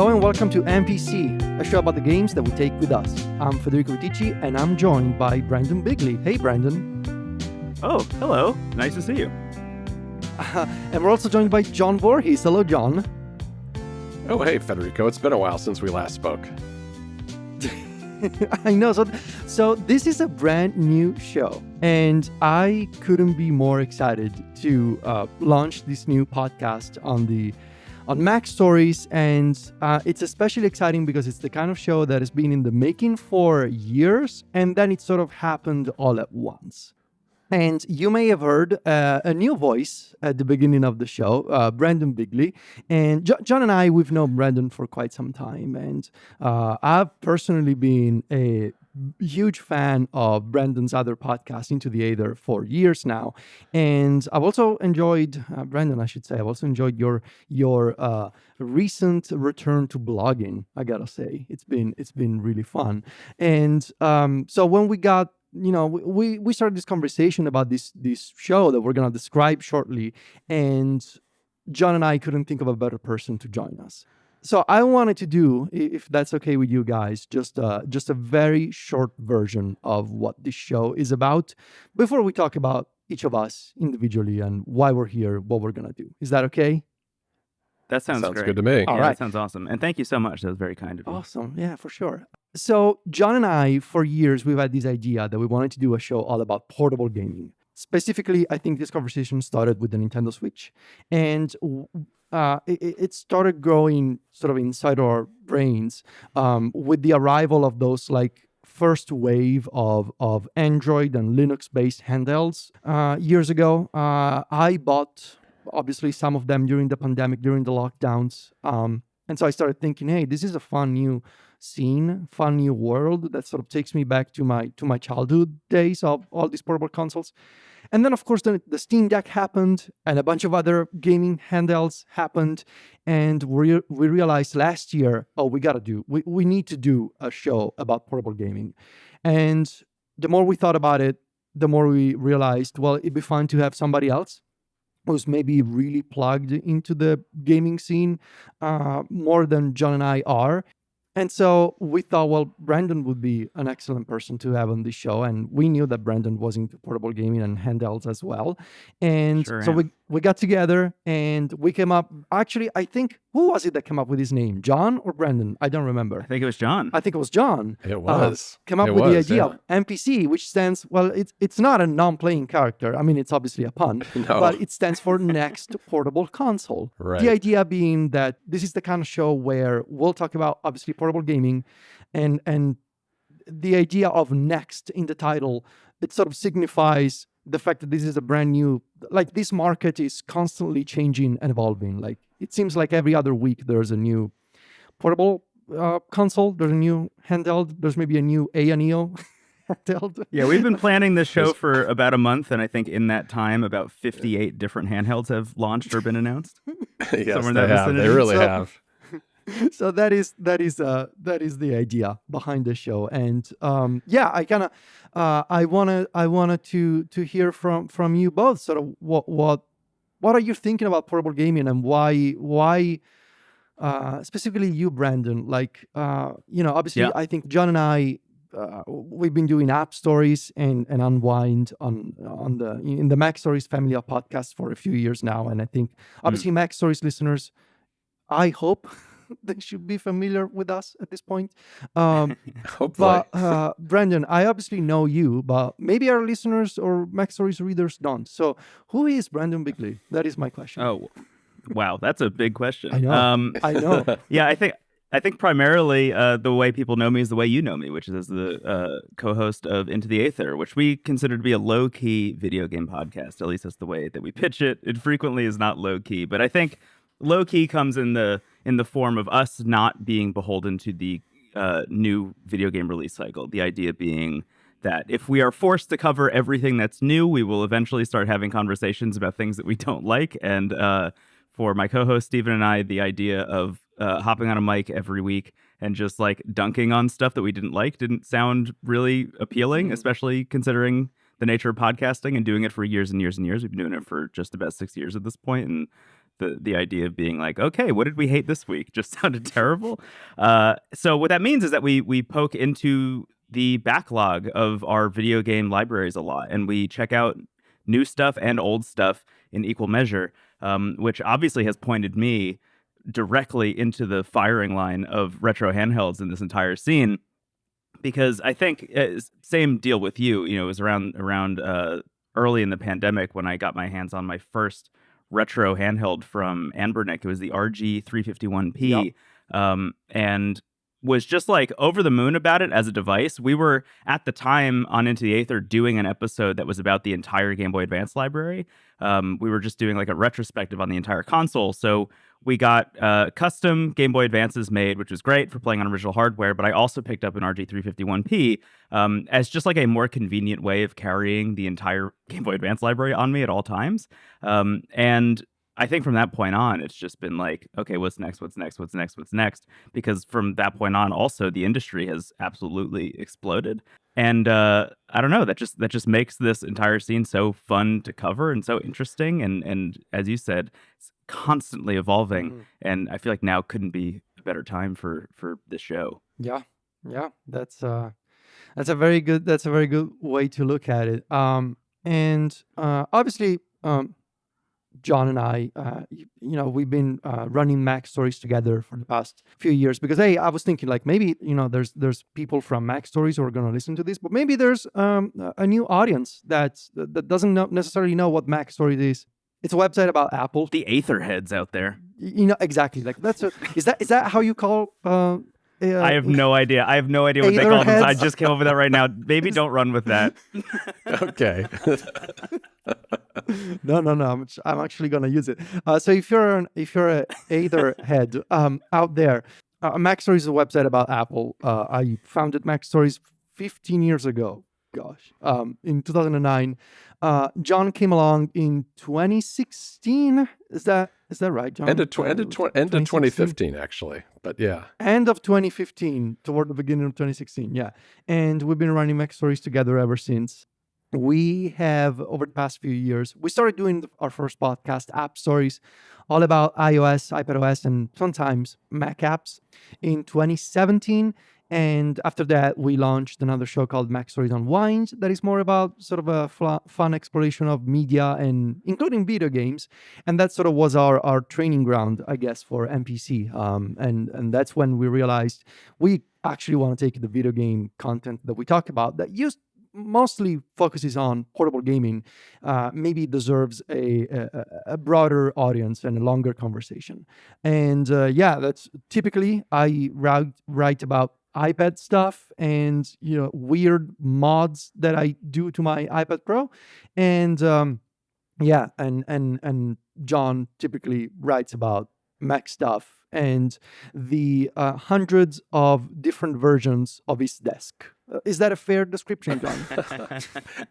Hello and welcome to NPC, a show about the games that we take with us. I'm Federico Viticci and I'm joined by Brendon Bigley. Hey, Brendon. Oh, hello. Nice to see you. And we're also joined by John Voorhees. Hello, John. Oh, hey, Federico. It's been a while since we last spoke. I know. So this is a brand new show, and I couldn't be more excited to launch this new podcast on Mac Stories, and it's especially exciting because it's the kind of show that has been in the making for years, and then it sort of happened all at once. And you may have heard a new voice at the beginning of the show, Brendon Bigley. And John and I, we've known Brendon for quite some time. And I've personally been a huge fan of Brendon's other podcast, Into the Aether, for years now. And I've also enjoyed, Brendon, I should say, I've also enjoyed your recent return to blogging, I gotta say. It's been really fun. And so when we got we started this conversation about this show that we're going to describe shortly, and John and I couldn't think of a better person to join us. So I wanted to do, if that's okay with you guys, just a very short version of what this show is about before we talk about each of us individually and why we're here, what we're going to do. Is that okay? That sounds great. Good to me. All right. That sounds awesome. And thank you so much. That was very kind of you. Awesome. Yeah, for sure. So John and I, for years, we've had this idea that we wanted to do a show all about portable gaming. Specifically, I think this conversation started with the Nintendo Switch. And it started growing sort of inside our brains with the arrival of those first wave of Android and Linux-based handhelds years ago. I bought, obviously, some of them during the pandemic, during the lockdowns. And so I started thinking, hey, this is a fun new scene, fun new world that sort of takes me back to my childhood days of all these portable consoles. And then, of course, the Steam Deck happened and a bunch of other gaming handhelds happened. And we realized last year, we need to do a show about portable gaming. And the more we thought about it, the more we realized, well, it'd be fun to have somebody else who's maybe really plugged into the gaming scene more than John and I are. And so we thought, well, Brendon would be an excellent person to have on this show. And we knew that Brendon was into portable gaming and handhelds as well. And we got together and we came up, actually, I think, who was it that came up with his name? John or Brendon? I don't remember. I think it was John. I think it was John. It was. Came up with the idea of NPC, which stands, well, it's not a non-playing character. I mean, it's obviously a pun, but it stands for Next Portable Console. Right. The idea being that this is the kind of show where we'll talk about, obviously, portable gaming, and the idea of next in the title, it sort of signifies the fact that this is a brand new, this market is constantly changing and evolving. It seems like every other week there's a new portable console, there's a new handheld, there's maybe a new A&EO handheld. Yeah, we've been planning this show for about a month, and I think in that time, about 58 different handhelds have launched or been announced. Yes, they have. They really have. So that is the idea behind the show, and I wanted to hear from you both. Sort of what are you thinking about portable gaming, and why specifically you, Brendon? Obviously, I think John and I we've been doing App Stories and Unwind in the Mac Stories family of podcasts for a few years now, and I think obviously Mac Stories listeners, I hope they should be familiar with us at this point. Hopefully. But Brendon, I obviously know you, but maybe our listeners or Mac Stories readers don't. So who is Brendon Bigley? That is my question. Oh, wow. That's a big question. I know. I know. Yeah, I think primarily the way people know me is the way you know me, which is as the co-host of Into the Aether, which we consider to be a low-key video game podcast. At least that's the way that we pitch it. It frequently is not low-key, but I think low-key comes in the form of us not being beholden to the new video game release cycle. The idea being that if we are forced to cover everything that's new, we will eventually start having conversations about things that we don't like. And for my co-host Steven and I, the idea of hopping on a mic every week and just dunking on stuff that we didn't like didn't sound really appealing, especially considering the nature of podcasting and doing it for years and years and years. We've been doing it for just about 6 years at this point, and The idea of being like, okay, what did we hate this week? Just sounded terrible. So what that means is that we poke into the backlog of our video game libraries a lot, and we check out new stuff and old stuff in equal measure, which obviously has pointed me directly into the firing line of retro handhelds in this entire scene. Because I think same deal with you. You know, it was around early in the pandemic when I got my hands on my first retro handheld from Anbernic. It was the RG351P, and was just like over the moon about it as a device. We were at the time on Into the Aether doing an episode that was about the entire Game Boy Advance library. We were just doing like a retrospective on the entire console. So we got custom Game Boy Advances made, which was great for playing on original hardware. But I also picked up an RG351P as just like a more convenient way of carrying the entire Game Boy Advance library on me at all times. And I think from that point on, it's just been like, okay, what's next? What's next? What's next? What's next? Because from that point on, also the industry has absolutely exploded, and I don't know, that just makes this entire scene so fun to cover and so interesting, and as you said, it's constantly evolving, and I feel like now couldn't be a better time for this show. Yeah, that's a very good way to look at it. And obviously. John and I, we've been running Mac Stories together for the past few years because, hey, I was thinking like maybe, there's people from Mac Stories who are going to listen to this, but maybe there's a new audience that doesn't necessarily know what Mac Stories is. It's a website about Apple. The Aetherheads out there. Exactly. Like is that how you call? I have no idea. I have no idea what they call them. I just came up with that right now. Maybe don't run with that. Okay. No. I'm actually gonna use it. So if you're a Aetherhead out there, Mac Stories is a website about Apple. I founded Mac Stories 15 years ago. Gosh, in 2009. John came along in 2016. Is that right, John? End of 2015, actually. But yeah. End of 2015, toward the beginning of 2016. Yeah. And we've been running Mac Stories together ever since. We have, over the past few years, we started doing our first podcast, App Stories, all about iOS, iPadOS, and sometimes Mac apps in 2017. And after that, we launched another show called Mac Stories Unwind that is more about sort of a fun exploration of media and including video games. And that sort of was our training ground, I guess, for NPC. And that's when we realized we actually want to take the video game content that we talk about that mostly focuses on portable gaming, maybe deserves a broader audience and a longer conversation. And that's typically I write about iPad stuff and weird mods that I do to my iPad Pro, and and John typically writes about Mac stuff and the hundreds of different versions of his desk. Is that a fair description, John?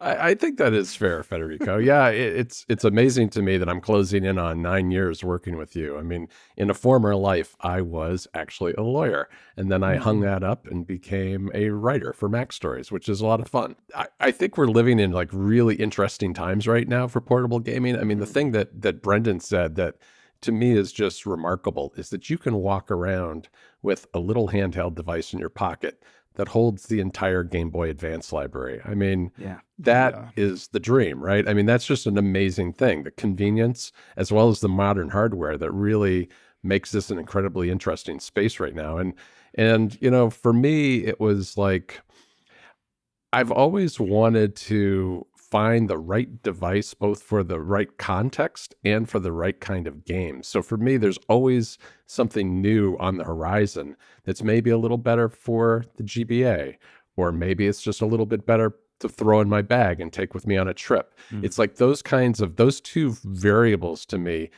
I think that is fair, Federico. Yeah, it's amazing to me that I'm closing in on 9 years working with you. I mean, in a former life, I was actually a lawyer, and then I hung that up and became a writer for Mac Stories, which is a lot of fun. I think we're living in like really interesting times right now for portable gaming. I mean, the thing that Brendon said that to me is just remarkable is that you can walk around with a little handheld device in your pocket that holds the entire Game Boy Advance library. I mean, that is the dream, right? I mean, that's just an amazing thing. The convenience, as well as the modern hardware that really makes this an incredibly interesting space right now. And for me, it was like, I've always wanted to find the right device, both for the right context and for the right kind of game. So for me, there's always something new on the horizon that's maybe a little better for the GBA, or maybe it's just a little bit better to throw in my bag and take with me on a trip. It's like those two variables to me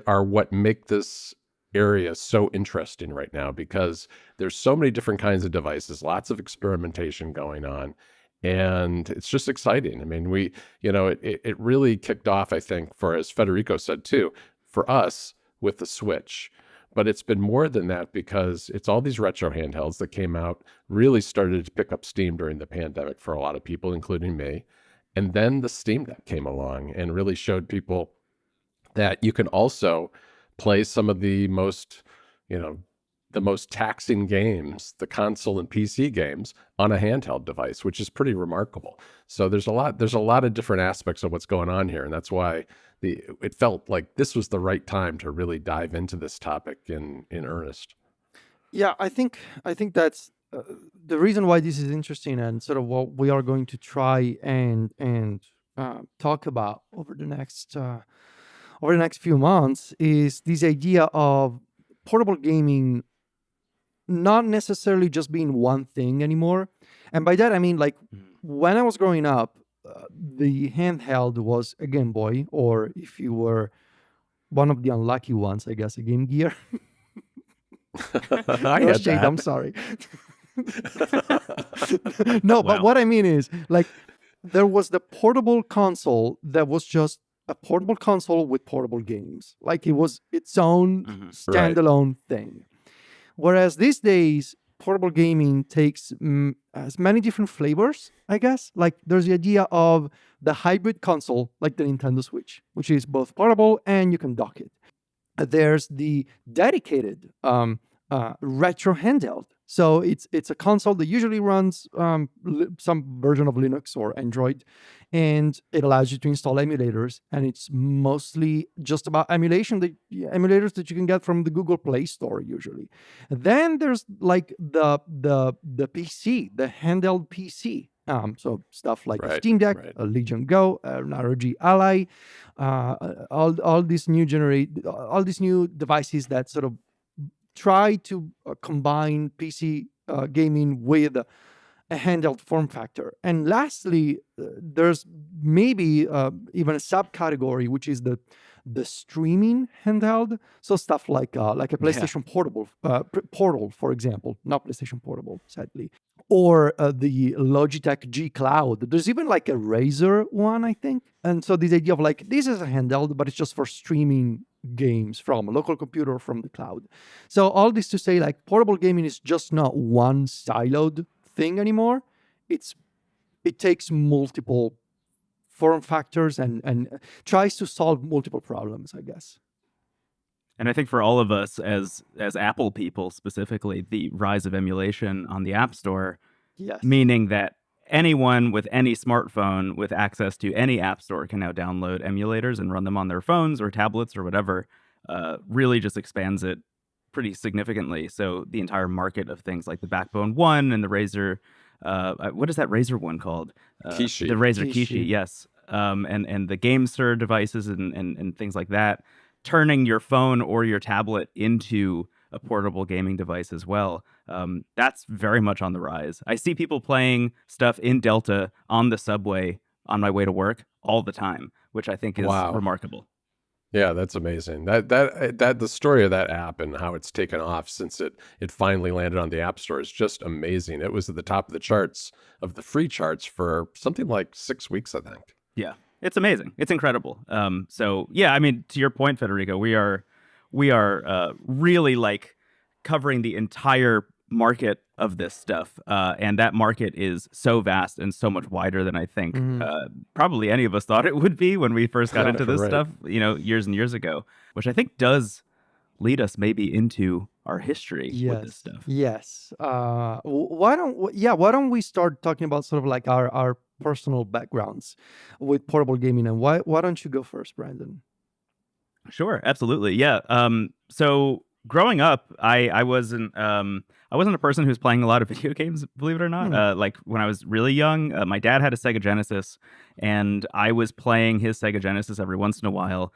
are what make this area so interesting right now, because there's so many different kinds of devices, lots of experimentation going on. And it's just exciting. I mean, it really kicked off, I think, as Federico said too, for us with the Switch. But it's been more than that, because it's all these retro handhelds that came out, really started to pick up steam during the pandemic for a lot of people, including me. And then the Steam Deck came along and really showed people that you can also play some of the most, you know, the most taxing games, the console and PC games, on a handheld device, which is pretty remarkable. So there's a lot of different aspects of what's going on here, and that's why it felt like this was the right time to really dive into this topic in earnest. Yeah, I think that's the reason why this is interesting, and sort of what we are going to try and talk about over the next few months is this idea of portable gaming not necessarily just being one thing anymore. And by that I mean, like, when I was growing up, the handheld was a Game Boy, or if you were one of the unlucky ones, I guess, a Game Gear. I No had shade, that. I'm sorry. No, but Wow. what I mean is, like, there was the portable console that was just a portable console with portable games. Like, it was its own Right. standalone thing. Whereas these days, portable gaming takes as many different flavors, I guess. Like, there's the idea of the hybrid console, like the Nintendo Switch, which is both portable and you can dock it. There's the dedicated retro handheld. So it's a console that usually runs some version of Linux or Android, and it allows you to install emulators. And it's mostly just about emulators that you can get from the Google Play Store usually. Then there's like the PC, the handheld PC. So stuff like Right, Steam Deck, right. Legion Go, an ROG Ally, all these new devices that sort of try to combine PC gaming with a handheld form factor. And lastly, there's maybe even a subcategory, which is the streaming handheld. So stuff like a PlayStation Portal, for example, not PlayStation Portable, sadly, or the Logitech G Cloud. There's even like a Razer one, I think. And so this idea of like, this is a handheld, but it's just for streaming games from a local computer or from the cloud. So all this to say, like, portable gaming is just not one siloed thing anymore. It takes multiple form factors and tries to solve multiple problems, I guess. And I think for all of us as Apple people specifically, the rise of emulation on the App Store, Yes. meaning that anyone with any smartphone with access to any app store can now download emulators and run them on their phones or tablets or whatever, really just expands it pretty significantly. So the entire market of things like the Backbone One and the Razer, what is that Razer one called? Kishi. The Razer Kishi. Kishi, yes. And the GameSir devices and things like that, turning your phone or your tablet into a portable gaming device as well. That's very much on the rise. I see people playing stuff in Delta on the subway on my way to work all the time, which I think is Wow. remarkable. Yeah, that's amazing. That the story of that app and how it's taken off since it finally landed on the App Store is just amazing. It was at the top of the charts, of the free charts, for something like 6 weeks, I think. Yeah, it's amazing. It's incredible. So yeah, I mean, to your point, Federico, we are really like covering the entire market of this stuff, and that market is so vast and so much wider than I think probably any of us thought it would be when we first got into this Right. stuff, years and years ago, which I think does lead us maybe into our history with this stuff. Yes. Why don't we start talking about sort of like our personal backgrounds with portable gaming, and why don't you go first, Brandon? Sure, absolutely. Yeah. So growing up, I wasn't a person who was playing a lot of video games, believe it or not. Like when I was really young, my dad had a Sega Genesis, and I was playing his Sega Genesis every once in a while.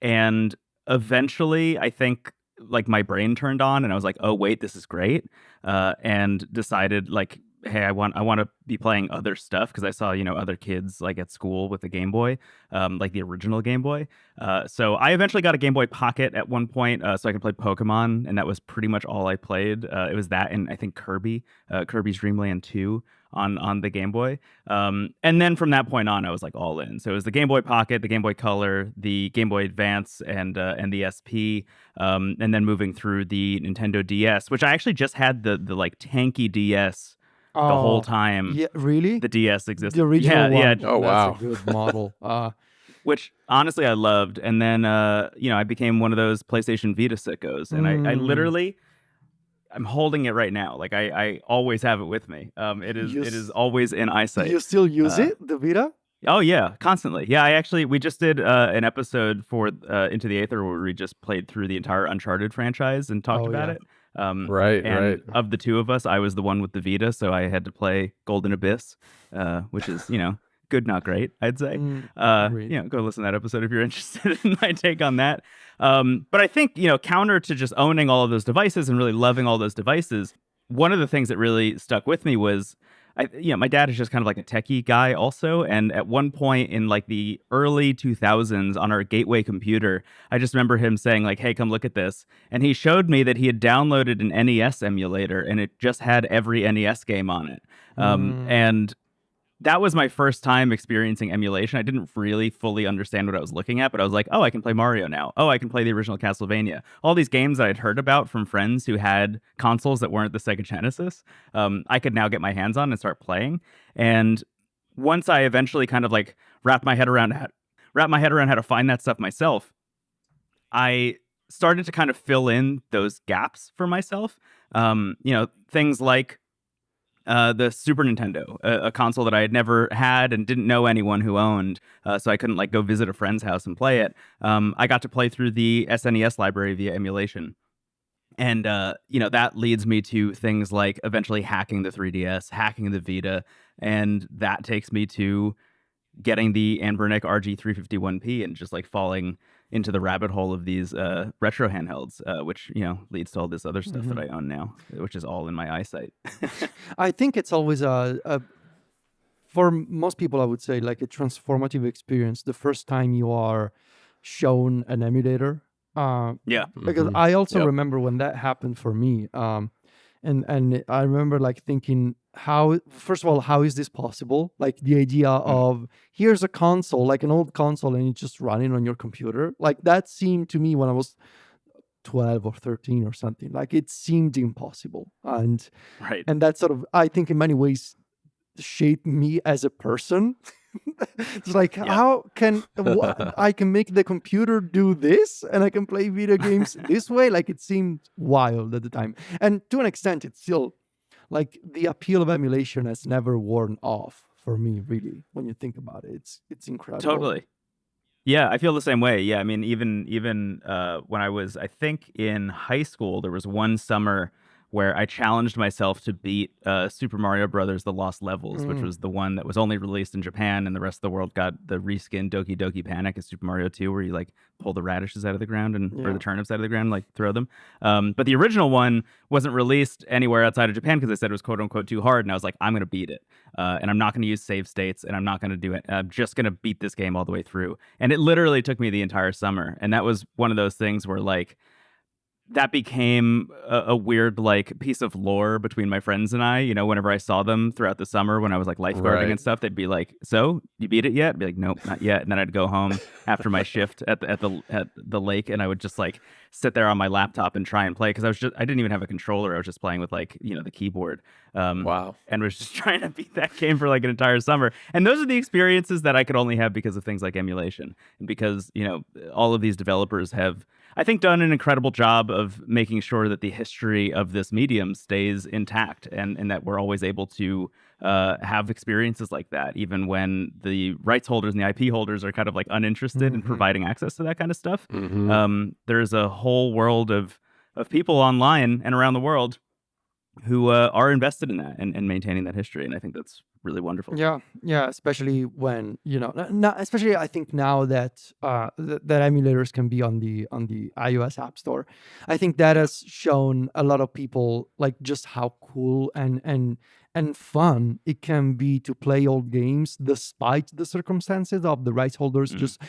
And eventually, I think like my brain turned on, and I was like, "Oh wait, this is great," and decided like, "Hey, I want to be playing other stuff," because I saw other kids like at school with the Game Boy, like the original Game Boy. So I eventually got a Game Boy Pocket at one point, so I could play Pokemon, and that was pretty much all I played. It was that, and I think Kirby's Dream Land 2 on the Game Boy. And then from that point on, I was like all in. So it was the Game Boy Pocket, the Game Boy Color, the Game Boy Advance, and the SP, and then moving through the Nintendo DS, which I actually just had the like tanky DS the whole time Yeah, really? the DS existed. The original yeah, one. yeah. Oh, wow. That's a good model. which honestly I loved. And then, I became one of those PlayStation Vita sickos. And I literally, I'm holding it right now. Like I always have it with me. It is always in eyesight. You still use it, the Vita? Oh yeah, constantly. Yeah, we just did an episode for Into the Aether where we just played through the entire Uncharted franchise and talked about it. Right. Of the two of us, I was the one with the Vita, so I had to play Golden Abyss, which is good, not great, I'd say. Go listen to that episode if you're interested in my take on that. But I think counter to just owning all of those devices and really loving all those devices, one of the things that really stuck with me was, my dad is just kind of like a techie guy also. And at one point in like the early 2000s on our Gateway computer, I just remember him saying like, hey, come look at this. And he showed me that he had downloaded an NES emulator and it just had every NES game on it. And that was my first time experiencing emulation. I didn't really fully understand what I was looking at, but I was like, oh, I can play Mario now. Oh, I can play the original Castlevania. All these games that I'd heard about from friends who had consoles that weren't the Sega Genesis, I could now get my hands on and start playing. And once I eventually kind of like wrapped my head around how to find that stuff myself, I started to kind of fill in those gaps for myself. Things like the Super Nintendo, a console that I had never had and didn't know anyone who owned, so I couldn't like go visit a friend's house and play it. I got to play through the SNES library via emulation. And, that leads me to things like eventually hacking the 3DS, hacking the Vita, and that takes me to getting the Anbernic RG351P and just like falling into the rabbit hole of these retro handhelds, which leads to all this other stuff that I own now, which is all in my eyesight. I think it's always for most people, I would say like a transformative experience the first time you are shown an emulator. Because I also remember when that happened for me. And I remember like thinking, first of all, how is this possible? Like the idea of here's a console, like an old console, and it's just running on your computer. Like that seemed to me when I was 12 or 13 or something, like it seemed impossible. And that sort of, I think in many ways shaped me as a person. It's like, how can I can make the computer do this and I can play video games this way? Like it seemed wild at the time. And to an extent, it's still like the appeal of emulation has never worn off for me, really, when you think about it. It's incredible. Totally. Yeah, I feel the same way. Yeah, I mean, even when I was, I think in high school, there was one summer where I challenged myself to beat Super Mario Brothers: The Lost Levels, which was the one that was only released in Japan, and the rest of the world got the reskin Doki Doki Panic as Super Mario 2, where you like pull the radishes out of the ground or the turnips out of the ground, like throw them. But the original one wasn't released anywhere outside of Japan because they said it was quote unquote too hard, and I was like, I'm gonna beat it, and I'm not gonna use save states, and I'm not gonna do it. I'm just gonna beat this game all the way through, and it literally took me the entire summer, and that was one of those things where like. That became a weird like piece of lore between my friends and I. Whenever I saw them throughout the summer when I was like lifeguarding and stuff, they'd be like, "So you beat it yet?" I'd be like, "Nope, not yet." And then I'd go home after my shift at the lake, and I would just like sit there on my laptop and try and play because I didn't even have a controller. I was just playing with like the keyboard. Wow. And was just trying to beat that game for like an entire summer. And those are the experiences that I could only have because of things like emulation and because all of these developers have, I think, done an incredible job of making sure that the history of this medium stays intact and that we're always able to have experiences like that, even when the rights holders and the IP holders are kind of like uninterested in providing access to that kind of stuff. There's a whole world of people online and around the world who are invested in that and maintaining that history. And I think that's really wonderful. Yeah, especially when especially I think now that that emulators can be on the iOS App Store. I think that has shown a lot of people like just how cool and fun it can be to play old games despite the circumstances of the rights holders just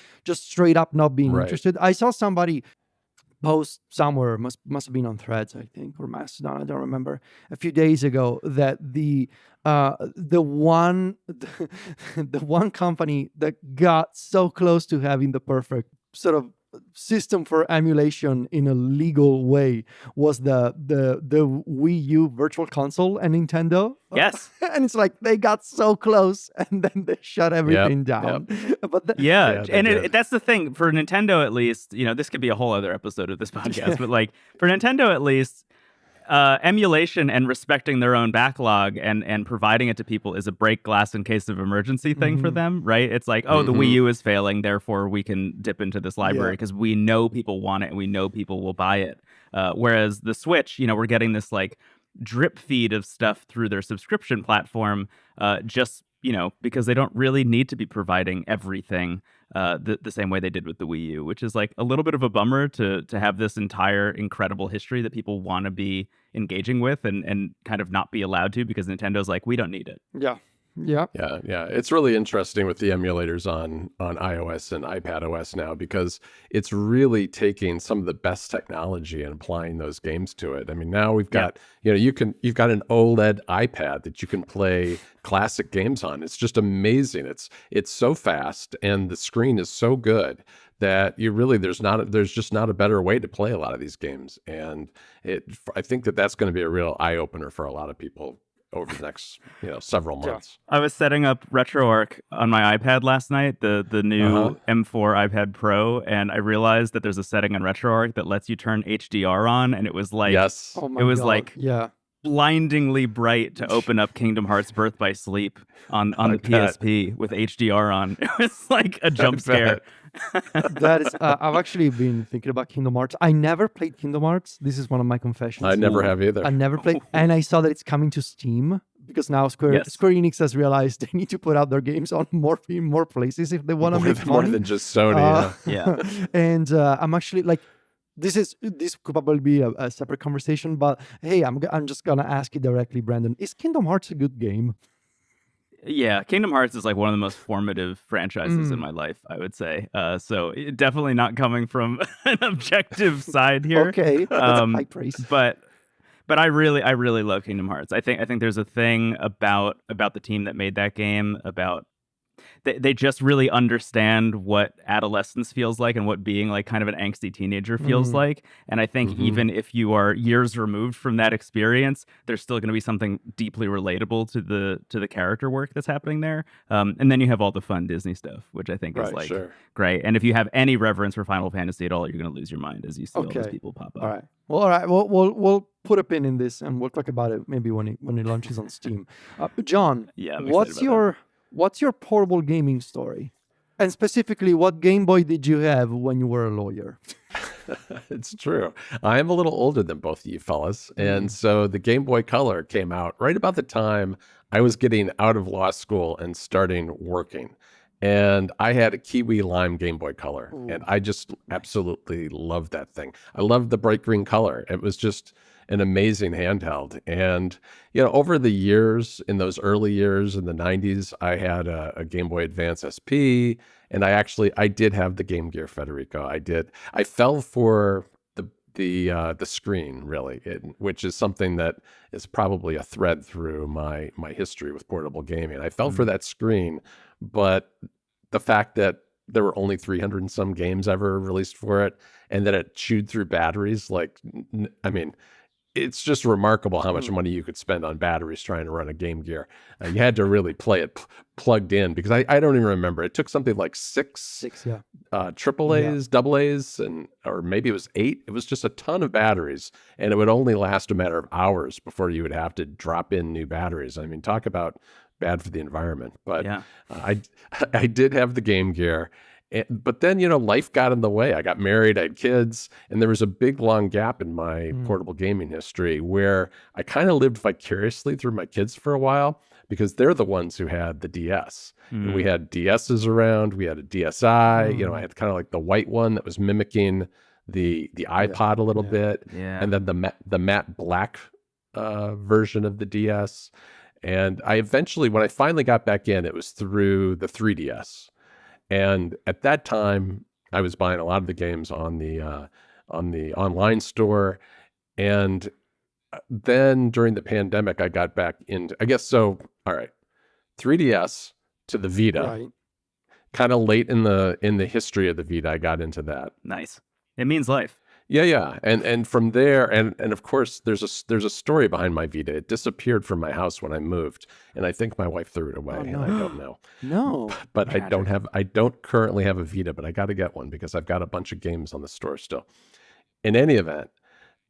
straight up not being interested. I saw somebody post somewhere, must have been on Threads, I think, or Mastodon, I don't remember, a few days ago, that the one company that got so close to having the perfect sort of system for emulation in a legal way was the Wii U Virtual Console and Nintendo. Yes. And it's like they got so close and then they shut everything Yep, down. But Yeah, they and did. that's the thing for Nintendo, at least. This could be a whole other episode of this podcast, but like for Nintendo, at least, emulation and respecting their own backlog and providing it to people is a break glass in case of emergency thing for them, right? It's like, oh, the Wii U is failing, therefore we can dip into this library because we know people want it and we know people will buy it. Whereas the Switch, we're getting this like drip feed of stuff through their subscription platform, just because they don't really need to be providing everything the same way they did with the Wii U, which is like a little bit of a bummer to have this entire incredible history that people want to be engaging with and kind of not be allowed to because Nintendo's like, we don't need it. yeah. Yeah. It's really interesting with the emulators on iOS and iPadOS now because it's really taking some of the best technology and applying those games to it. I mean, now we've got, you've got an OLED iPad that you can play classic games on. It's just amazing. It's so fast and the screen is so good that there's just not a better way to play a lot of these games. And I think that's going to be a real eye opener for a lot of people over the next several months. I was setting up RetroArch on my iPad last night, the new M4 iPad Pro, and I realized that there's a setting on RetroArch that lets you turn HDR on, and it was like Oh my God. like blindingly bright to open up Kingdom Hearts Birth by Sleep on the PSP with HDR on. It was like a jump scare. That is, I've actually been thinking about Kingdom Hearts. I never played Kingdom Hearts. This is one of my confessions. I never have either. I never played, and I saw that it's coming to Steam because now Square Enix has realized they need to put out their games on more places if they want to make money. More than just Sony. And I'm actually like, this could probably be a separate conversation, but hey, I'm just gonna ask you directly, Brendon. Is Kingdom Hearts a good game? Yeah, Kingdom Hearts is like one of the most formative franchises in my life, I would say. So definitely not coming from an objective side here. Okay, that's high praise. But I really love Kingdom Hearts. I think there's a thing about the team that made that game about they just really understand what adolescence feels like and what being like kind of an angsty teenager feels like. And I think even if you are years removed from that experience, there's still going to be something deeply relatable to the character work that's happening there. And then you have all the fun Disney stuff, which I think is like great. And if you have any reverence for Final Fantasy at all, you're going to lose your mind as you see all these people pop up. All right. We'll put a pin in this and we'll talk about it maybe when it launches on Steam. John, what's your portable gaming story? And specifically, what Game Boy did you have when you were a lawyer? It's true. I am a little older than both of you fellas. And so the Game Boy Color came out right about the time I was getting out of law school and starting working. And I had a Kiwi Lime Game Boy Color. And I just absolutely loved that thing. I loved the bright green color. It was just an amazing handheld. And, over the years, in those early years in the 90s, I had a Game Boy Advance SP, and I did have the Game Gear, Federico. I did. I fell for the screen, really, which is something that is probably a thread through my history with portable gaming. I fell for that screen, but the fact that there were only 300 and some games ever released for it, and that it chewed through batteries, it's just remarkable how much money you could spend on batteries trying to run a Game Gear. You had to really play it plugged in because I don't even remember. It took something like six triple A's, double A's, or maybe it was 8. It was just a ton of batteries, and it would only last a matter of hours before you would have to drop in new batteries. I mean, talk about bad for the environment. But I did have the Game Gear. But then, life got in the way. I got married, I had kids, and there was a big, long gap in my portable gaming history where I kind of lived vicariously through my kids for a while because they're the ones who had the DS. And we had DSs around. We had a DSi. I had kind of like the white one that was mimicking the iPod a little bit. And then the matte black version of the DS. And I eventually, when I finally got back in, it was through the 3DS. And at that time, I was buying a lot of the games on the online store. And then during the pandemic, I got back into, I guess so, all right, 3DS to the Vita kind of late in the history of the Vita, I got into that. Nice. It means life. Yeah. And from there, and of course, there's a story behind my Vita. It disappeared from my house when I moved, and I think my wife threw it away, and I don't know. No. But I don't currently have a Vita, but I got to get one because I've got a bunch of games on the store still. In any event,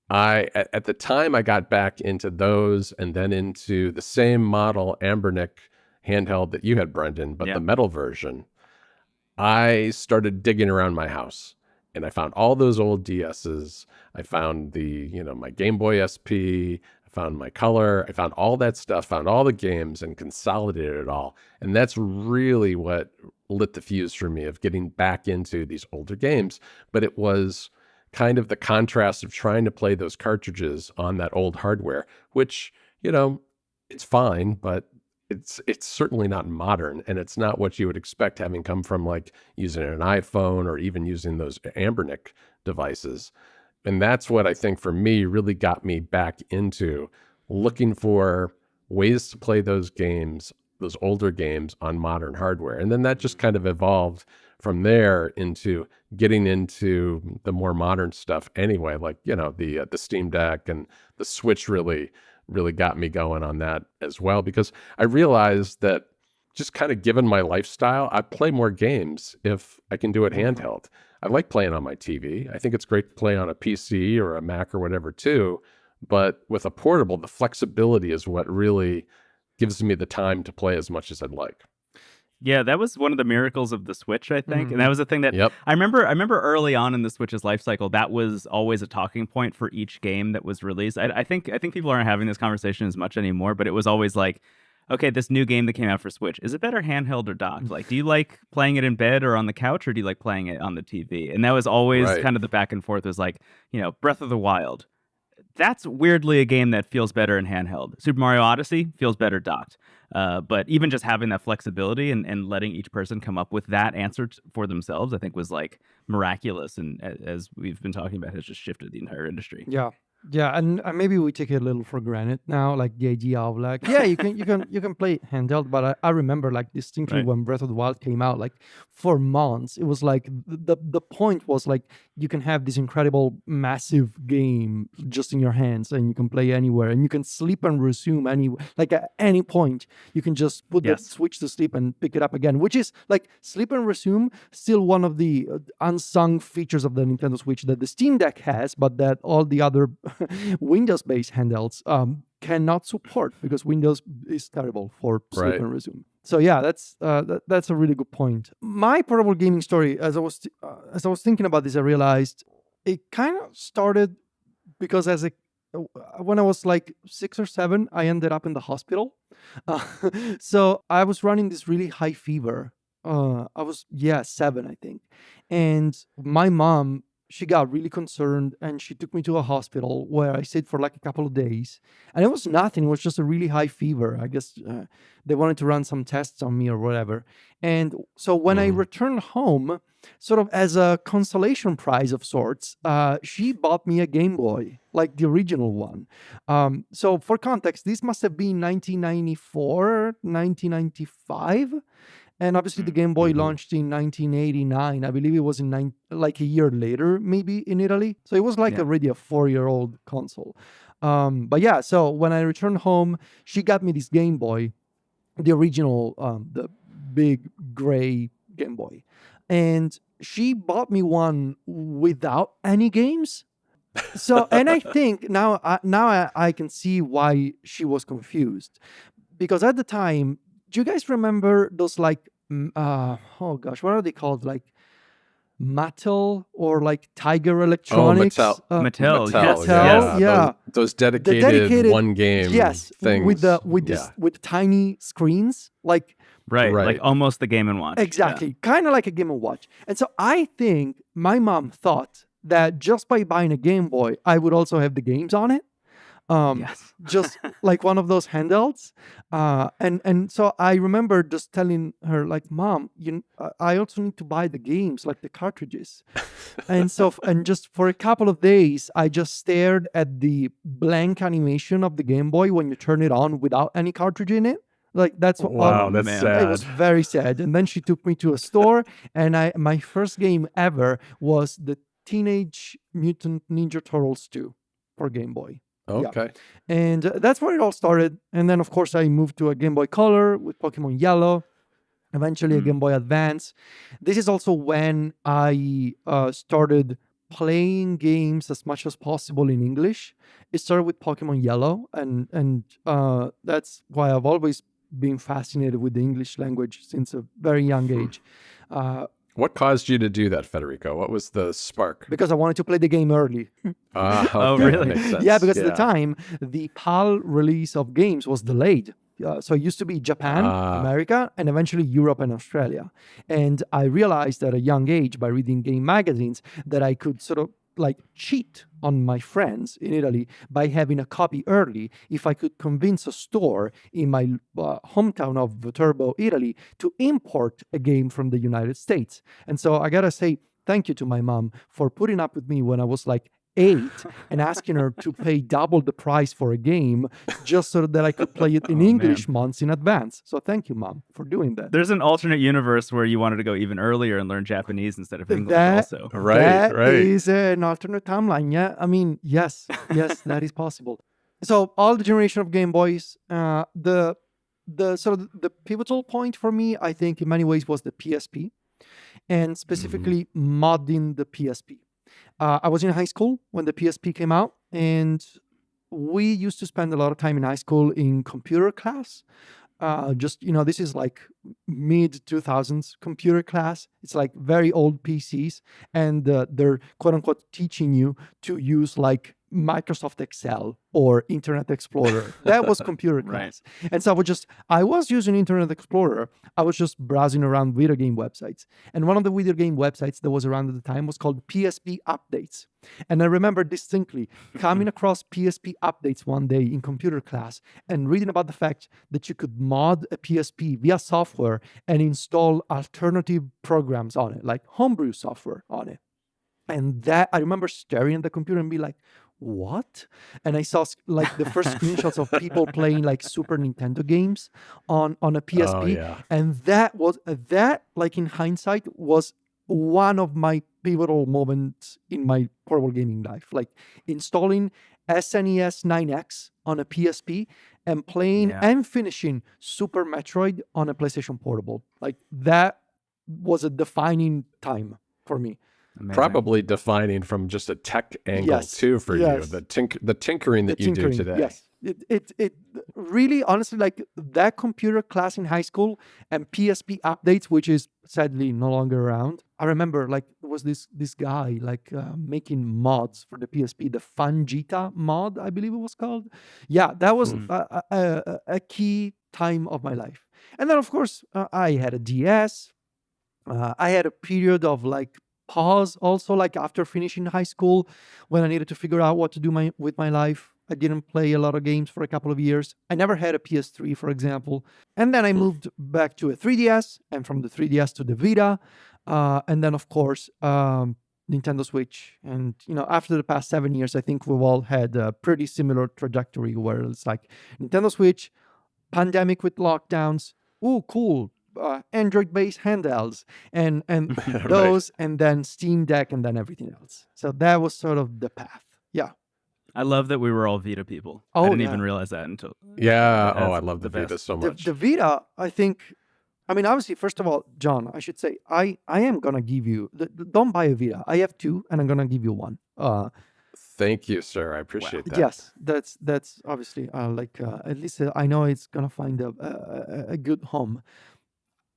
at the time I got back into those, and then into the same model Ambernick handheld that you had, Brendon, but the metal version. I started digging around my house. And I found all those old DSs. I found my Game Boy SP. I found my Color. I found all that stuff, found all the games and consolidated it all. And that's really what lit the fuse for me of getting back into these older games. But it was kind of the contrast of trying to play those cartridges on that old hardware, which, it's fine, but it's certainly not modern, and it's not what you would expect having come from like using an iPhone or even using those Ambernick devices. And that's what I think for me really got me back into looking for ways to play those games, those older games on modern hardware. And then that just kind of evolved from there into getting into the more modern stuff anyway, like, the Steam Deck and the Switch really got me going on that as well, because I realized that just kind of given my lifestyle, I play more games if I can do it handheld. I like playing on my TV. I think it's great to play on a PC or a Mac or whatever too, but with a portable, the flexibility is what really gives me the time to play as much as I'd like. Yeah, that was one of the miracles of the Switch, I think. And that was the thing that I remember early on in the Switch's life cycle, that was always a talking point for each game that was released. I think people aren't having this conversation as much anymore, but it was always like, okay, this new game that came out for Switch, is it better handheld or docked? Like, do you like playing it in bed or on the couch, or do you like playing it on the TV? And that was always kind of the back and forth. It was like, Breath of the Wild. That's weirdly a game that feels better in handheld. Super Mario Odyssey feels better docked. But even just having that flexibility and letting each person come up with that answer for themselves, I think was like miraculous. And as we've been talking about, has just shifted the entire industry. Yeah, and maybe we take it a little for granted now, like the idea of like, you can play it handheld. But I remember like distinctly when Breath of the Wild came out, like for months, it was like the point was like you can have this incredible massive game just in your hands, and you can play anywhere, and you can sleep and resume like at any point. You can just put the switch to sleep and pick it up again, which is like sleep and resume, still one of the unsung features of the Nintendo Switch that the Steam Deck has, but that all the other Windows-based handhelds cannot support, because Windows is terrible for sleep and resume. So yeah, that's a really good point. My portable gaming story, as I was thinking about this, I realized it kind of started because when I was like 6 or 7, I ended up in the hospital. So I was running this really high fever. I was 7, I think, and my mom, she got really concerned, and she took me to a hospital where I stayed for like a couple of days. And it was nothing. It was just a really high fever. I guess they wanted to run some tests on me or whatever. And so when I returned home, sort of as a consolation prize of sorts, she bought me a Game Boy, like the original one. So for context, this must have been 1994, 1995. And obviously the Game Boy launched in 1989. I believe it was like a year later, maybe in Italy. So it was like already a 4-year-old console. But yeah, so when I returned home, she got me this Game Boy, the original, the big gray Game Boy. And she bought me one without any games. So, and I think now I can see why she was confused. Because at the time, do you guys remember those like, what are they called? Like Mattel or like Tiger Electronics? Mattel, yeah. Those dedicated one game things. With the tiny screens, like like almost the Game & Watch. Exactly, kind of like a Game & Watch. And so I think my mom thought that just by buying a Game Boy, I would also have the games on it. Just like one of those handhelds. And so I remember just telling her, like, Mom, I also need to buy the games, like the cartridges. and just for a couple of days, I just stared at the blank animation of the Game Boy when you turn it on without any cartridge in it. Like that's what. Wow, Oh, that's man. sad. It was very sad. And then she took me to a store, and my first game ever was the Teenage Mutant Ninja Turtles 2 for Game Boy. Okay. And that's where it all started. And then, of course, I moved to a Game Boy Color with Pokemon Yellow, eventually a Game Boy Advance. This is also when I started playing games as much as possible in English. It started with Pokemon Yellow, and that's why I've always been fascinated with the English language since a very young age. What caused you to do that, Federico? What was the spark? Because I wanted to play the game early. Oh, Okay, really? Makes sense. Yeah, because at the time, the PAL release of games was delayed. So it used to be Japan, America, and eventually Europe and Australia. And I realized at a young age by reading game magazines that I could sort of like cheat on my friends in Italy by having a copy early if I could convince a store in my hometown of Viterbo, Italy, to import a game from the United States. And so I gotta say thank you to my mom for putting up with me when I was like 8 and asking her to pay double the price for a game just so that I could play it in English months in advance. So thank you, Mom, for doing that. There's an alternate universe where you wanted to go even earlier and learn Japanese instead of English also. That is an alternate timeline. Yeah, I mean, yes, that is possible. So all the generation of Game Boys, the sort of the pivotal point for me, I think, in many ways, was the PSP, and specifically modding the PSP. I was in high school when the PSP came out, and we used to spend a lot of time in high school in computer class. This is like mid 2000s computer class. It's like very old PCs, and they're quote unquote teaching you to use like Microsoft Excel or Internet Explorer. That was computer class. And so I was using Internet Explorer. I was just browsing around video game websites. And one of the video game websites that was around at the time was called PSP Updates. And I remember distinctly coming across PSP Updates one day in computer class and reading about the fact that you could mod a PSP via software and install alternative programs on it, like homebrew software on it. And that I remember staring at the computer and be like, what? And I saw like the first screenshots of people playing like Super Nintendo games on a PSP. And that like in hindsight was one of my pivotal moments in my portable gaming life. Like installing SNES 9X on a PSP and playing and finishing Super Metroid on a PlayStation Portable. Like that was a defining time for me. Amazing. Probably defining from just a tech angle too for you, the tinkering that you do today. Yes, it really, honestly, like that computer class in high school and PSP Updates, which is sadly no longer around. I remember like there was this guy like making mods for the PSP, the Fungita mod, I believe it was called. Yeah, that was a key time of my life. And then of course I had a DS. I had a period of like pause also, like after finishing high school, when I needed to figure out what to do with my life. I didn't play a lot of games for a couple of years. I never had a PS3, for example. And then I moved back to a 3DS, and from the 3DS to the Vita. And then, of course, Nintendo Switch. And, after the past 7 years, I think we've all had a pretty similar trajectory where it's like Nintendo Switch, pandemic with lockdowns. Ooh, cool. Android-based handhelds and those, and then Steam Deck, and then everything else. So that was sort of the path. Yeah. I love that we were all Vita people. Oh, I didn't even realize that until. Yeah. I love the Vita so much. The Vita, I think. I mean, obviously, first of all, John, I should say I am gonna give you. Don't buy a Vita. I have 2, and I'm gonna give you 1. Thank you, sir. I appreciate that. Yes, that's obviously at least I know it's gonna find a good home.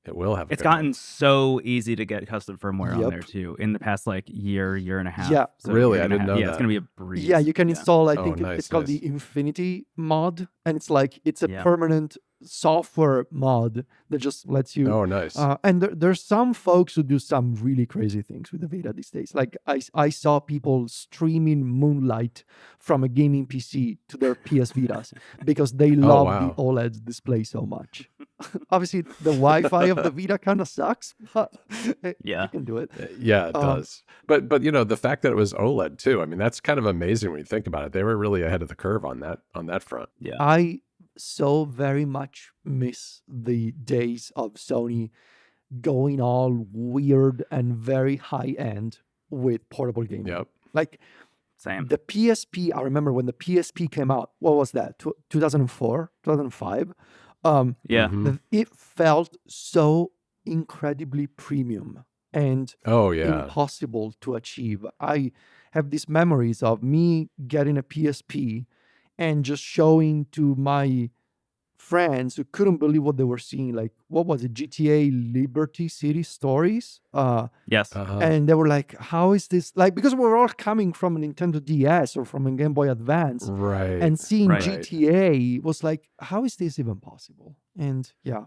It will have. It's gotten so easy to get custom firmware on there too in the past like year and a half. Yeah, so really, I didn't know that. Yeah, it's gonna be a breeze. Yeah, you can install. I think nice, it's called the Infinity mod, and it's like it's a permanent software mod that just lets you. Oh, nice. And there's some folks who do some really crazy things with the Vita these days. Like I saw people streaming Moonlight from a gaming PC to their PS Vitas because they love the OLED display so much. Obviously, the Wi-Fi of the Vita kind of sucks, but you can do it. Yeah, it does. But the fact that it was OLED too. I mean, that's kind of amazing when you think about it. They were really ahead of the curve on that front. Yeah. I so very much miss the days of Sony going all weird and very high end with portable gaming. Yep. Like Same. the PSP, I remember when the PSP came out, what was that? 2004, 2005? Yeah. Mhm. It felt so incredibly premium and Oh yeah. impossible to achieve. I have these memories of me getting a PSP and just showing to my friends who couldn't believe what they were seeing. Like, what was it? GTA Liberty City Stories? Yes. Uh-huh. And they were like, how is this? Like, because we were all coming from a Nintendo DS or from a Game Boy Advance, Right. and seeing Right. GTA was like, how is this even possible? And yeah,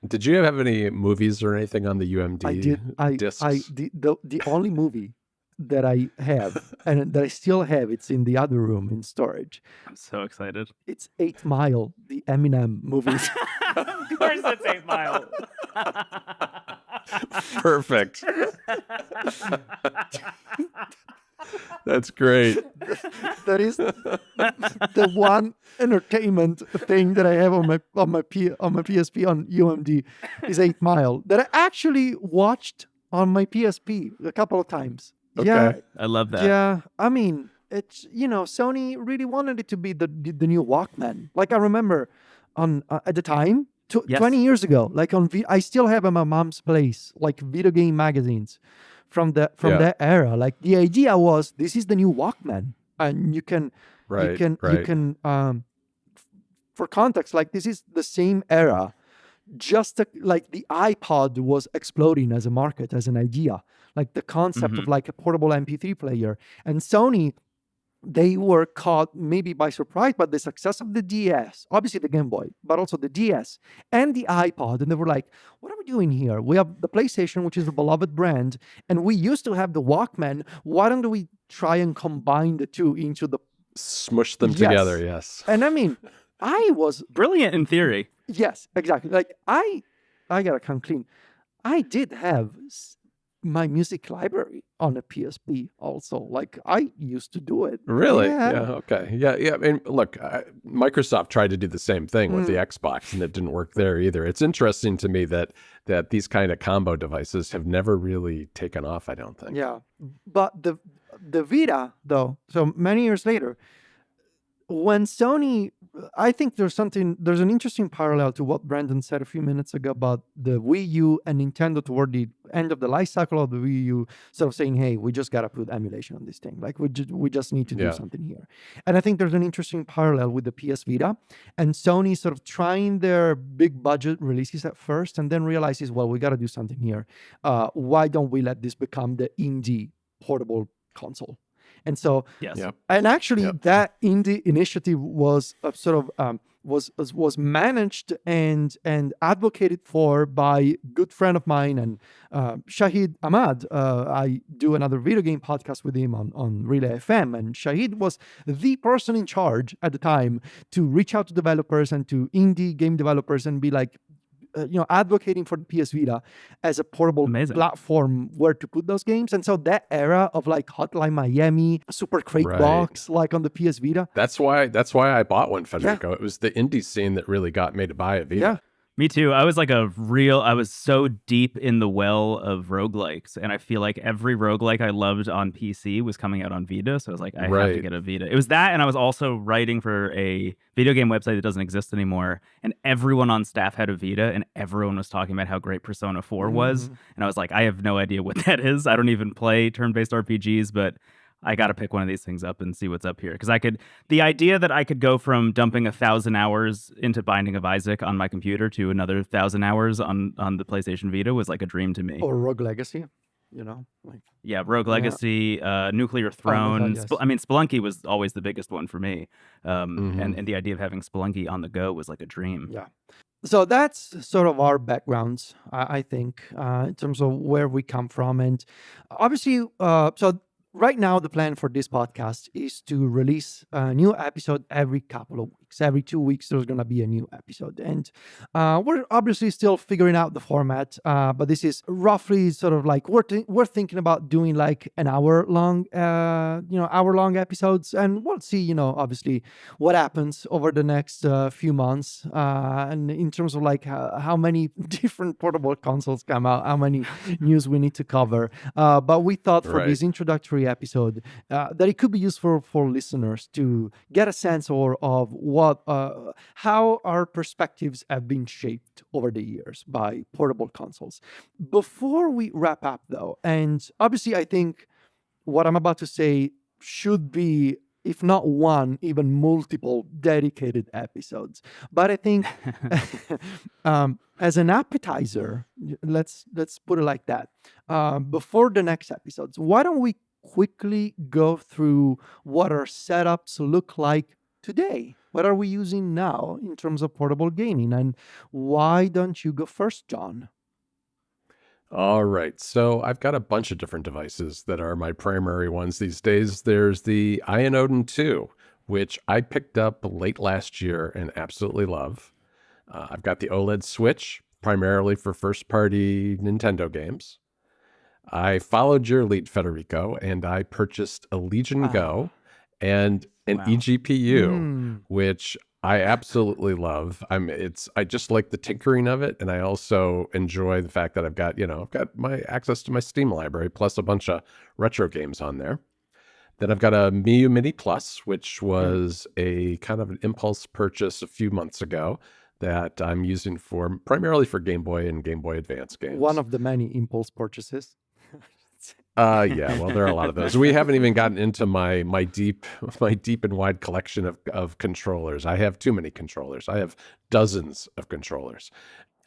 Did you have any movies or anything on the UMD I did. discs? The only movie that I have and that I still have, it's in the other room in storage. I'm so excited. It's 8 Mile, the Eminem movie. Of course, it's 8 Mile. Perfect. That's great. That is the one entertainment thing that I have on my PSP on UMD is 8 Mile that I actually watched on my PSP a couple of times. Okay. Yeah, I love that. yeah. I mean, it's Sony really wanted it to be the new Walkman. Like I remember on at the time, Yes. 20 years ago, like I still have at my mom's place like video game magazines from Yeah. that era. Like the idea was this is the new Walkman, and you can Right. for context, like this is the same era. Just like the iPod was exploding as a market, as an idea, like the concept of like a portable MP3 player. And Sony, they were caught maybe by surprise by the success of the DS, obviously the Game Boy, but also the DS and the iPod. And they were like, what are we doing here? We have the PlayStation, which is a beloved brand, and we used to have the Walkman. Why don't we try and combine the two into the... Smush them Yes. together. Yes. And I mean, I was... Brilliant in theory. Yes, exactly. Like I gotta come clean. I did have my music library on a PSP also. Like I used to do it. Really? Yeah. Okay. Yeah. Yeah. I mean, look, Microsoft tried to do the same thing with the Xbox, and it didn't work there either. It's interesting to me that these kind of combo devices have never really taken off, I don't think. Yeah. But the Vita, though, so many years later, when Sony, I think there's an interesting parallel to what Brendon said a few minutes ago about the Wii U and Nintendo toward the end of the life cycle of the Wii U, sort of saying, hey, we just got to put emulation on this thing. Like we just need to do Yeah. something here. And I think there's an interesting parallel with the PS Vita and Sony sort of trying their big budget releases at first and then realizes, well, we got to do something here. Why don't we let this become the indie portable console? And so, Yes. Yep. and actually, Yep. that indie initiative was was managed and advocated for by a good friend of mine and Shahid Ahmad. I do another video game podcast with him on Relay FM, and Shahid was the person in charge at the time to reach out to developers and to indie game developers and be like, advocating for the PS Vita as a portable Amazing. platform where to put those games. And so that era of like Hotline Miami, Super Crate Right. Box, like on the PS Vita. That's why I bought one, Federico. It was the indie scene that really got me to buy a Vita. Yeah. Me too. I was so deep in the well of roguelikes, and I feel like every roguelike I loved on PC was coming out on Vita, so I was like, I have to Right. get a Vita. It was that, and I was also writing for a video game website that doesn't exist anymore, and everyone on staff had a Vita, and everyone was talking about how great Persona 4 was, and I was like, I have no idea what that is. I don't even play turn-based RPGs, but I got to pick one of these things up and see what's up here. Because the idea that I could go from dumping 1,000 hours into Binding of Isaac on my computer to another 1,000 hours on the PlayStation Vita was like a dream to me. Or Rogue Legacy, like Yeah, Rogue Legacy, Nuclear Throne. yes. Spelunky was always the biggest one for me. And the idea of having Spelunky on the go was like a dream. yeah. So that's sort of our backgrounds, I think, in terms of where we come from. And obviously, so right now, the plan for this podcast is to release a new episode every couple of weeks. because every 2 weeks there's going to be a new episode. And we're obviously still figuring out the format, but this is roughly sort of like we're thinking about doing like an hour-long episodes, and we'll see, obviously what happens over the next few months, and in terms of like how many different portable consoles come out, how many news we need to cover. But we thought for this introductory episode that it could be useful for listeners to get a sense of what how our perspectives have been shaped over the years by portable consoles. Before we wrap up though, and obviously I think what I'm about to say should be, if not one, even multiple dedicated episodes. But I think as an appetizer, let's put it like that. Before the next episodes, why don't we quickly go through what our setups look like today? What are we using now in terms of portable gaming? And why don't you go first, John? All right. So I've got a bunch of different devices that are my primary ones these days. There's the Iron Odin 2, which I picked up late last year and absolutely love. I've got the OLED Switch, primarily for first-party Nintendo games. I followed your lead, Federico, and I purchased a Legion Go and an eGPU, which I absolutely love. I just like the tinkering of it, and I also enjoy the fact that I've got my access to my Steam library plus a bunch of retro games on there. Then I've got a Miu Mini Plus, which was a kind of an impulse purchase a few months ago that I'm using primarily for Game Boy and Game Boy Advance games. One of the many impulse purchases. Yeah, well, there are a lot of those. We haven't even gotten into my deep and wide collection of controllers. I have too many controllers. I have dozens of controllers.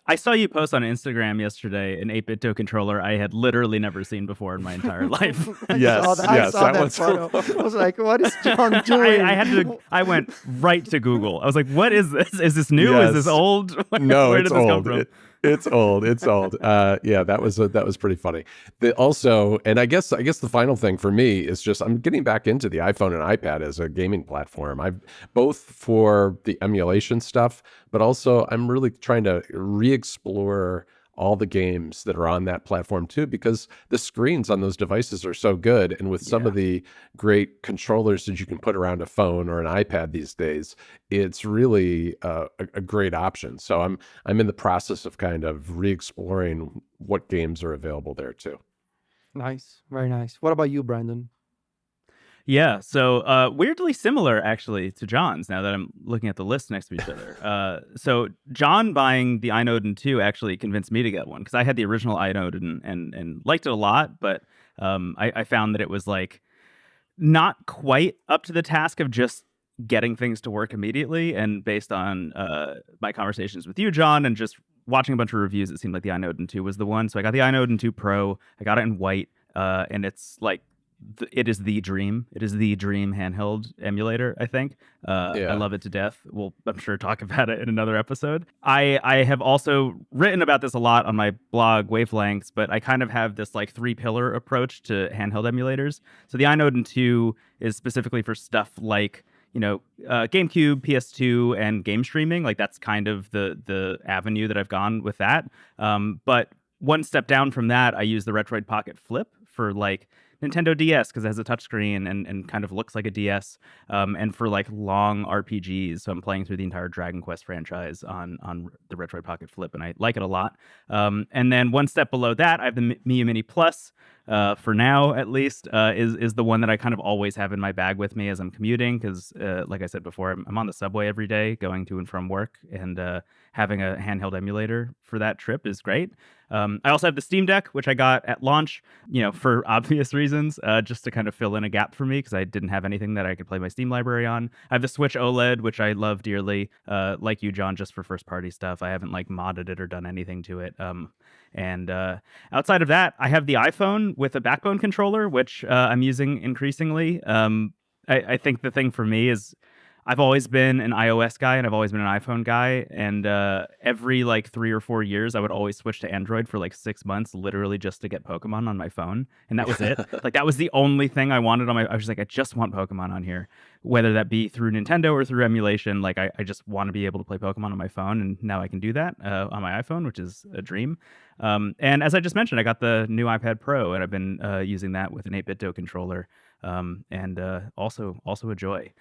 I saw you post on Instagram yesterday an 8-bit controller I had literally never seen before in my entire life. I saw that photo. I was like, what is John doing? I went right to Google. I was like, what is this? Is this new? Yes. Is this old? No, Where it's did this come old. from? It's old. Yeah, that was pretty funny. And I guess the final thing for me is just I'm getting back into the iPhone and iPad as a gaming platform. I've both for the emulation stuff, but also I'm really trying to re-explore all the games that are on that platform too, because the screens on those devices are so good. And with some of the great controllers that you can put around a phone or an iPad these days, it's really a great option. So I'm in the process of kind of re-exploring what games are available there too. Nice. Very nice. What about you, Brendon? Yeah, so weirdly similar, actually, to John's, now that I'm looking at the list next to each other. So John buying the Iron Odin 2 actually convinced me to get one, because I had the original Iron Odin and liked it a lot, but I found that it was like not quite up to the task of just getting things to work immediately. And based on my conversations with you, John, and just watching a bunch of reviews, it seemed like the Iron Odin 2 was the one. So I got the Iron Odin 2 Pro. I got it in white, and it's like, it is the dream. It is the dream handheld emulator, I think. I love it to death. We'll, I'm sure, talk about it in another episode. I have also written about this a lot on my blog, Wavelengths, but I kind of have this like 3-pillar approach to handheld emulators. So the Iron Odin 2 is specifically for stuff like, GameCube, PS2, and game streaming. Like that's kind of the avenue that I've gone with that. But one step down from that, I use the Retroid Pocket Flip for like Nintendo DS, because it has a touchscreen and kind of looks like a DS, and for like long RPGs. So I'm playing through the entire Dragon Quest franchise on the Retroid Pocket Flip, and I like it a lot. And then one step below that, I have the Miu Mini Plus. For now, at least, is the one that I kind of always have in my bag with me as I'm commuting, because, like I said before, I'm on the subway every day going to and from work, and having a handheld emulator for that trip is great. I also have the Steam Deck, which I got at launch, for obvious reasons, just to kind of fill in a gap for me, because I didn't have anything that I could play my Steam library on. I have the Switch OLED, which I love dearly, like you, John, just for first-party stuff. I haven't like modded it or done anything to it. And outside of that, I have the iPhone with a backbone controller, which I'm using increasingly. I think the thing for me is I've always been an iOS guy and I've always been an iPhone guy. And every like 3 or 4 years, I would always switch to Android for like 6 months, literally just to get Pokemon on my phone. And that was it. Like that was the only thing I wanted on my. I was like, I just want Pokemon on here, whether that be through Nintendo or through emulation. Like I just want to be able to play Pokemon on my phone, and now I can do that on my iPhone, which is a dream. And as I just mentioned, I got the new iPad Pro, and I've been using that with an 8-bit controller, and also a joy.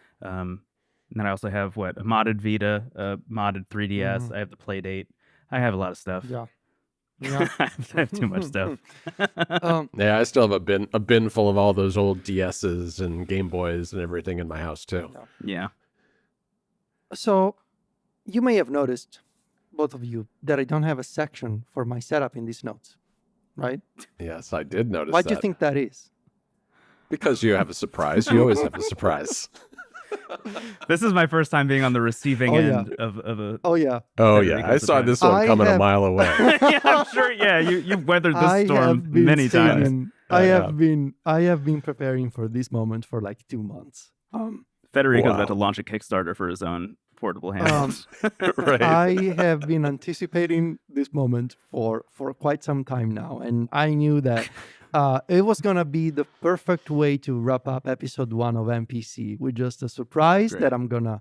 And then I also have a modded Vita, modded 3DS. I have the Playdate. I have a lot of stuff. Yeah. I have too much stuff. Yeah, I still have a bin full of all those old DSs and Game Boys and everything in my house too. Yeah. So you may have noticed, both of you, that I don't have a section for my setup in these notes, right? Yes, I did notice Why that. do you think that is? Because you have a surprise. You always have a surprise. This is my first time being on the receiving end of a. Oh, yeah. Oh, yeah. I saw this one coming a mile away. Yeah, I'm sure. Yeah, you've weathered this storm many times. I have been preparing for this moment for like 2 months. Federico's about to launch a Kickstarter for his own portable handheld. Right. I have been anticipating this moment for quite some time now, and I knew that it was gonna be the perfect way to wrap up episode 1 of NPC with just a surprise that I'm gonna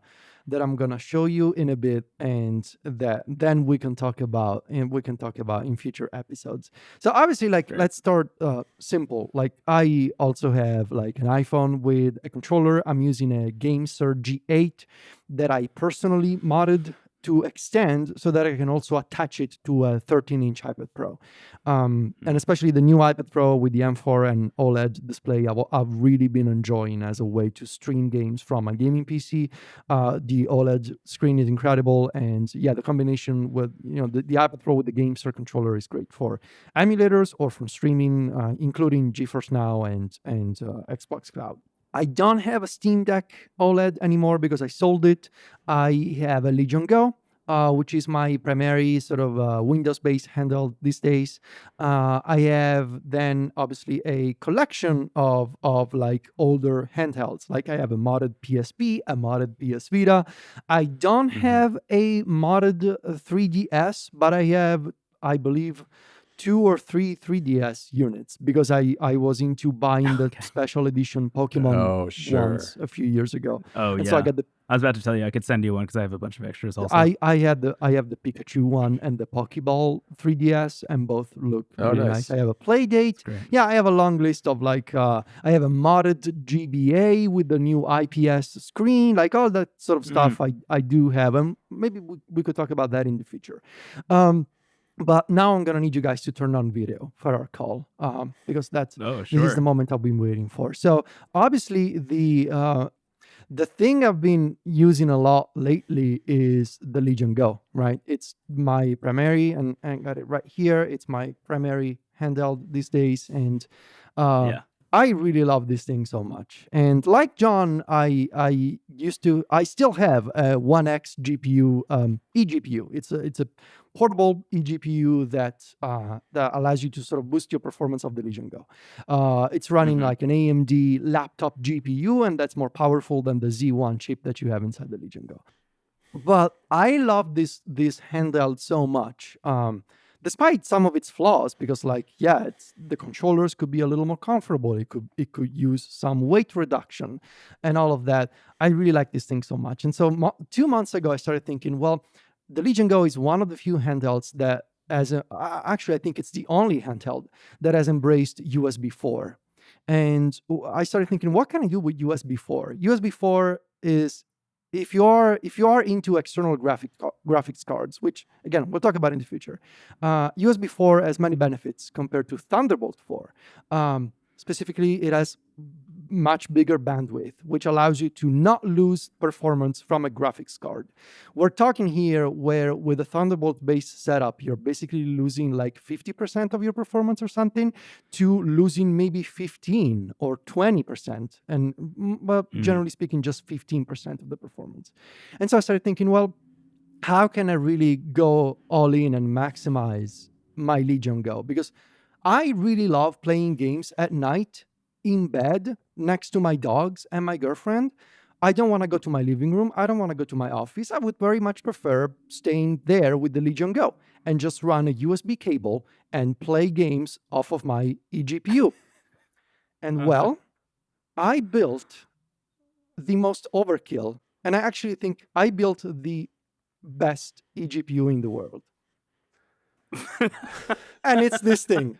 show you in a bit, and that then we can talk about in future episodes. So obviously, let's start simple. Like I also have like an iPhone with a controller. I'm using a GameSir G8 that I personally modded to extend so that I can also attach it to a 13-inch iPad Pro. And especially the new iPad Pro with the M4 and OLED display, I've really been enjoying as a way to stream games from my gaming PC. The OLED screen is incredible, and yeah, the combination with the iPad Pro with the GameSir controller is great for emulators or from streaming, including GeForce Now and Xbox Cloud. I don't have a Steam Deck OLED anymore because I sold it. I have a Legion Go, which is my primary sort of Windows-based handheld these days. I have then obviously a collection of like older handhelds. Like I have a modded PSP, a modded PS Vita. I don't have a modded 3DS, but I have, I believe, 2 or 3 3DS units because I was into buying the special edition Pokemon ones a few years ago. So I was about to tell you I could send you one because I have a bunch of extras also. I have the Pikachu one and the Pokeball 3DS, and both look really nice. I have a Playdate. Yeah, I have a long list of like I have a modded GBA with the new IPS screen, like all that sort of stuff. I do have, and maybe we could talk about that in the future. But now I'm going to need you guys to turn on video for our call because this is the moment I've been waiting for. So obviously the thing I've been using a lot lately is the Legion Go, right? It's my primary, and I got it right here. It's my primary handheld these days. And I really love this thing so much. And like John, I still have a 1X GPU, eGPU. It's a portable eGPU that allows you to sort of boost your performance of the Legion Go. It's running like an AMD laptop GPU, and that's more powerful than the Z1 chip that you have inside the Legion Go. But I love this handheld so much. Despite some of its flaws, because the controllers could be a little more comfortable. It could use some weight reduction and all of that. I really like this thing so much. And so 2 months ago, I started thinking, well, the Legion Go is one of the few handhelds that actually, I think it's the only handheld that has embraced USB 4. And I started thinking, what can I do with USB 4? USB 4 is, if you are into external graphics cards, which again we'll talk about in the future, USB 4 has many benefits compared to Thunderbolt 4. Specifically, it has much bigger bandwidth, which allows you to not lose performance from a graphics card. We're talking here where with a Thunderbolt-based setup, you're basically losing like 50% of your performance or something, to losing maybe 15 or 20%, and generally speaking, just 15% of the performance. And so I started thinking, well, how can I really go all in and maximize my Legion Go? Because I really love playing games at night in bed next to my dogs and my girlfriend. I don't want to go to my living room. I don't want to go to my office. I would very much prefer staying there with the Legion Go and just run a USB cable and play games off of my eGPU. And well, I built the most overkill, and I actually think I built the best eGPU in the world. And it's this thing.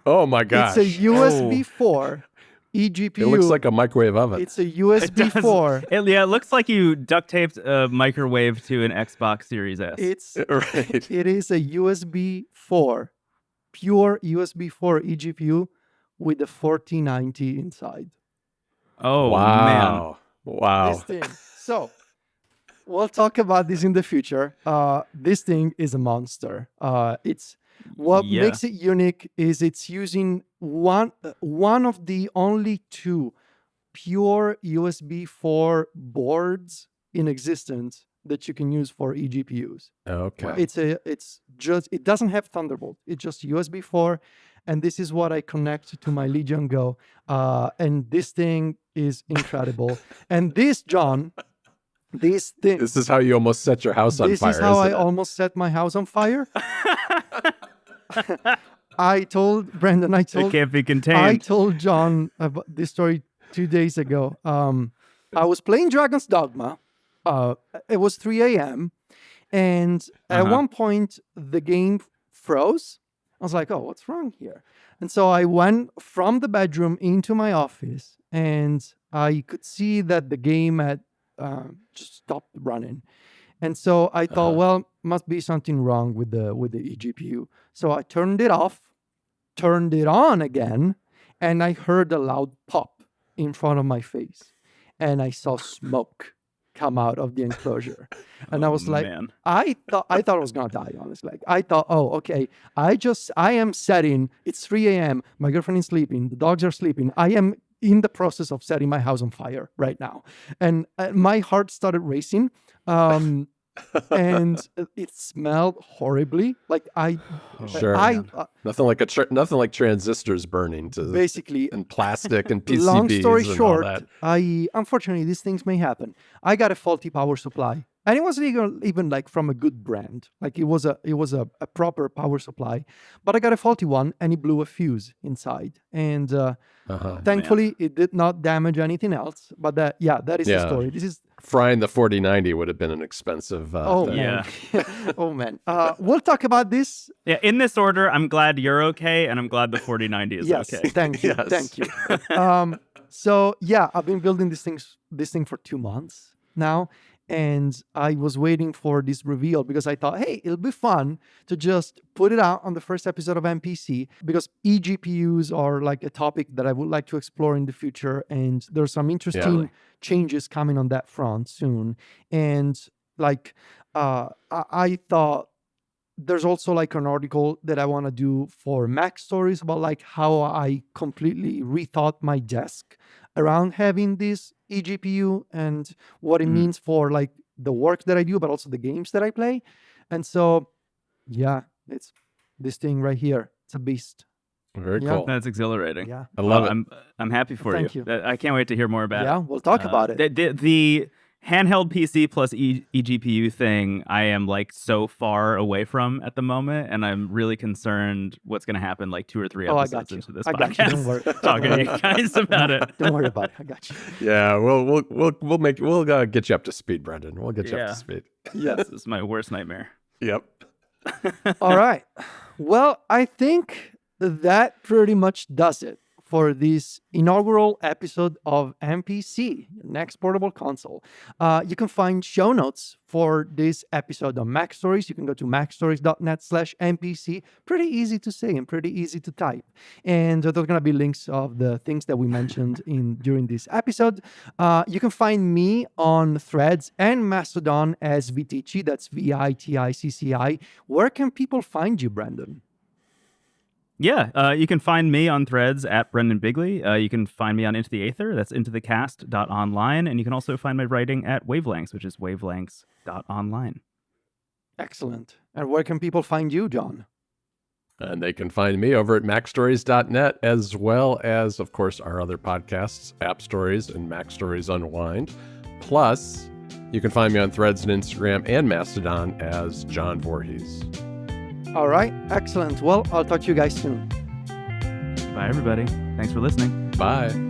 Oh my gosh. It's a USB 4 eGPU. It looks like a microwave oven. It's a USB 4. It looks like you duct taped a microwave to an Xbox Series S. Right. It is a USB 4, pure USB 4 eGPU with a 4090 inside. Oh, man. Wow. This thing. So, we'll talk about this in the future. This thing is a monster. It's what makes it unique is it's using one of the only two pure USB 4 boards in existence that you can use for eGPUs. Okay. It doesn't have Thunderbolt. It's just USB 4, and this is what I connect to my Legion Go. And this thing is incredible. And this, John, this thing. This is how you almost set your house on fire. This is how I it? almost set my house on fire. I told Brendon, It can't be contained. I told John about this story 2 days ago. I was playing Dragon's Dogma. It was 3 a.m. And at one point, the game froze. I was like, oh, what's wrong here? And so I went from the bedroom into my office, and I could see that the game had just stopped running. And so I thought, well, must be something wrong with the eGPU. So I turned it off, turned it on again, and I heard a loud pop in front of my face. And I saw smoke come out of the enclosure. And I was like, man. I thought I was gonna die, honestly. Like, I thought, oh, okay, I am setting, it's 3 a.m., my girlfriend is sleeping, the dogs are sleeping. I am in the process of setting my house on fire right now. And my heart started racing. And it smelled horribly. Like nothing like transistors burning to basically and plastic and PCBs. Long story and short, all that. Unfortunately these things may happen. I got a faulty power supply, and it wasn't even like from a good brand. Like it was a proper power supply, but I got a faulty one, and it blew a fuse inside. And thankfully, it did not damage anything else. But that is the story. This is frying the 4090 would have been an expensive thing. Yeah. Oh man. We'll talk about this. Yeah, in this order, I'm glad you're okay, and I'm glad the 4090 is okay. Thank you. Yes. Thank you. So yeah, I've been building this thing for 2 months now. And I was waiting for this reveal because I thought, hey, it'll be fun to just put it out on the first episode of NPC, because eGPUs are like a topic that I would like to explore in the future. And there's some interesting changes coming on that front soon. And like, I thought there's also like an article that I want to do for Mac Stories about like how I completely rethought my desk around having this eGPU and what it means for like the work that I do, but also the games that I play. And so, yeah, it's this thing right here. It's a beast. Very cool. That's exhilarating. Yeah, I love it. I'm happy for Thank you. I can't wait to hear more about it. Yeah, we'll talk about it. The handheld PC plus eGPU thing, I am like so far away from at the moment, and I'm really concerned what's going to happen like 2 or 3 episodes into this I got you. Don't worry. podcast. Talking to you guys about it. Don't worry about it. I got you. Yeah, we'll get you up to speed, Brendon. We'll get you up to speed. Yes. This is my worst nightmare. Yep. All right. Well, I think that pretty much does it for this inaugural episode of NPC, Next Portable Console. You can find show notes for this episode on Mac Stories. You can go to macstories.net/NPC. Pretty easy to say and pretty easy to type. And there's going to be links of the things that we mentioned during this episode. You can find me on Threads and Mastodon as Viticci. That's Viticci. Where can people find you, Brendon? Yeah, you can find me on Threads at Brendon Bigley. You can find me on Into the Aether. That's intothecast.online. And you can also find my writing at Wavelengths, which is wavelengths.online. Excellent. And where can people find you, John? And they can find me over at macstories.net, as well as, of course, our other podcasts, App Stories and Mac Stories Unwind. Plus, you can find me on Threads and Instagram and Mastodon as John Voorhees. All right. Excellent. Well, I'll talk to you guys soon. Bye, everybody. Thanks for listening. Bye.